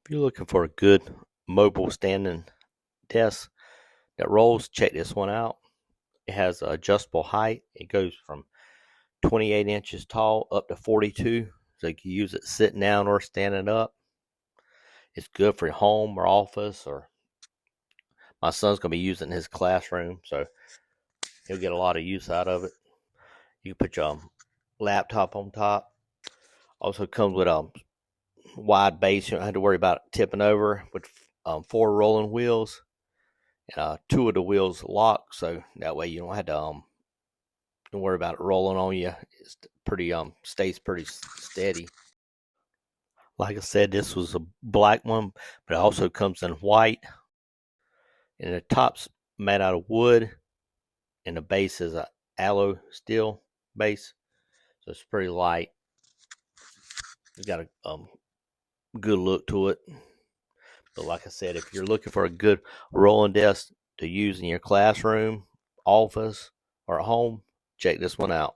If you're looking for a good mobile standing desk that rolls, check this one out. It has adjustable height. It goes from 28 inches tall up to 42, so you can use it sitting down or standing up. It's good for home or office, or my son's going to be using his classroom, so he'll get a lot of use out of it. You can put your laptop on top. Also comes with a wide base. You don't have to worry about tipping over with four rolling wheels. Two of the wheels lock, so that way you don't have to don't worry about it rolling on you. It's pretty stays pretty steady. Like I said, this was a black one, but it also comes in white, and the top's made out of wood, and the base is a alloy steel base, so it's pretty light. It's got a good look to it. But like I said, if you're looking for a good rolling desk to use in your classroom, office, or at home, check this one out.